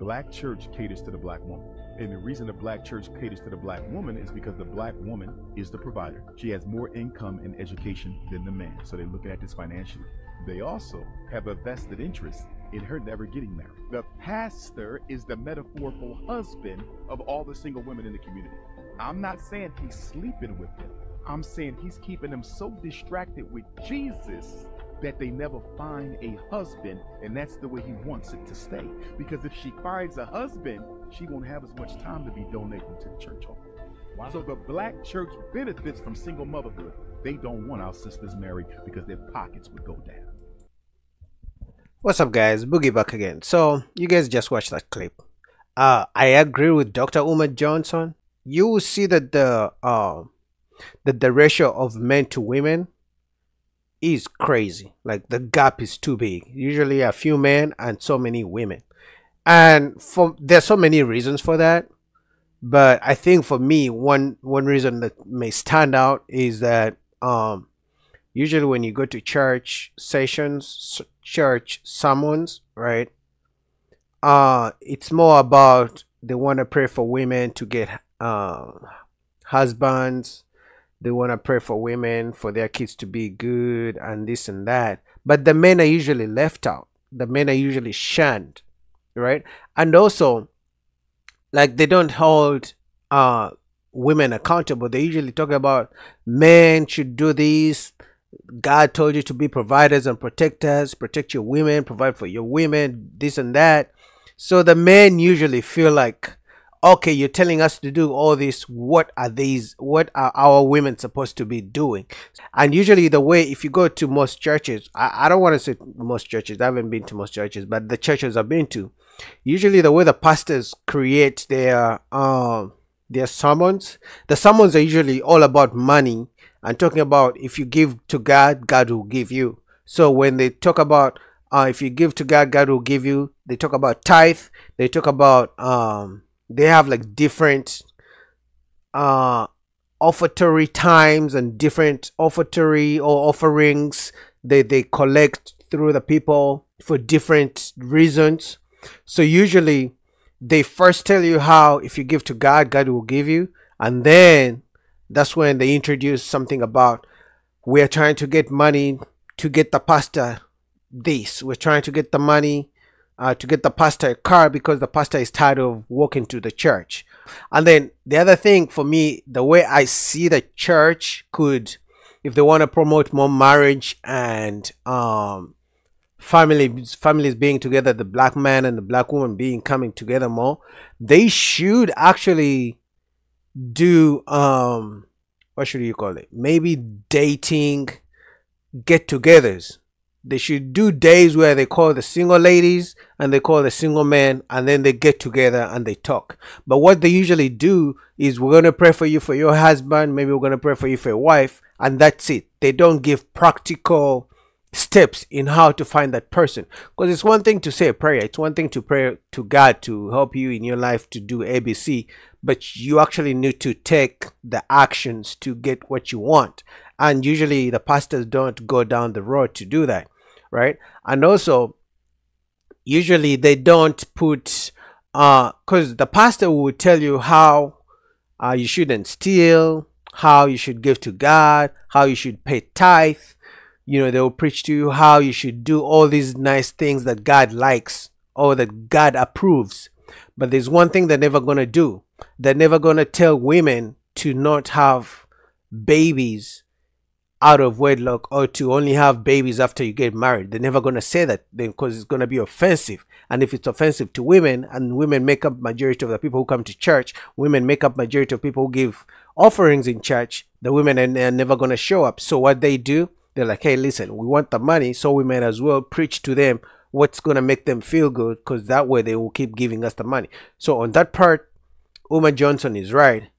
black church caters to the black woman. And the reason the black church caters to the black woman is because the black woman is the provider. She has more income and education than the man. So they're looking at this financially. They also have a vested interest in her never getting married. The pastor is the metaphorical husband of all the single women in the community. I'm not saying he's sleeping with them. I'm saying he's keeping them so distracted with Jesus that they never find a husband, and that's the way he wants it to stay. Because if she finds a husband, she won't have as much time to be donating to the church home. Wow. So the black church benefits from single motherhood. They don't want our sisters married because their pockets would go down. What's up, guys? Boogie back again. So you guys just watched that clip. I agree with Dr. Umar Johnson. You will see that the ratio of men to women is crazy. Like, the gap is too big. Usually a few men and so many women, and there's so many reasons for that. But I think for me, one reason that may stand out is that usually when you go to church sessions, church sermons, right, it's more about they want to pray for women to get husbands. They want to pray for women, for their kids to be good and this and that. But the men are usually left out. The men are usually shunned, right? And also, like, they don't hold women accountable. They usually talk about men should do this. God told you to be providers and protectors. Protect your women, provide for your women, this and that. So the men usually feel like, okay, you're telling us to do all this. What are our women supposed to be doing? And usually the way, if you go to most churches, I don't want to say most churches, I haven't been to most churches, but the churches I've been to, usually the way the pastors create their sermons, the sermons are usually all about money and talking about if you give to God, God will give you. So when they talk about if you give to God, God will give you, they talk about tithe, they talk about they have like different offertory times and different offertory or offerings they collect through the people for different reasons. So usually they first tell you how if you give to God, God will give you, and then that's when they introduce something about we're trying to get money to get the pastor this, we're trying to get the money to get the pastor a car because the pastor is tired of walking to the church. And then the other thing for me, the way I see the church could, if they want to promote more marriage and families being together, the black man and the black woman coming together more, they should actually do what should you call it? Maybe dating get-togethers. They should do days where they call the single ladies and they call the single men, and then they get together and they talk. But what they usually do is, we're going to pray for you for your husband, maybe we're going to pray for you for your wife, and that's it. They don't give practical steps in how to find that person. Because it's one thing to say a prayer, it's one thing to pray to God to help you in your life to do ABC, but you actually need to take the actions to get what you want. And usually the pastors don't go down the road to do that, right? And also, usually they don't put because the pastor will tell you how you shouldn't steal, how you should give to God, how you should pay tithe. You know, they will preach to you how you should do all these nice things that God likes or that God approves. But there's one thing they're never going to do. They're never going to tell women to not have babies out of wedlock or to only have babies after you get married. They're never going to say that then, because it's going to be offensive. And if it's offensive to women, and women make up majority of the people who come to church, women make up majority of people who give offerings in church, the women are never going to show up. So what they do, they're like, hey, listen, we want the money, so we might as well preach to them what's going to make them feel good, because that way they will keep giving us the money. So on that part, Umar Johnson is right.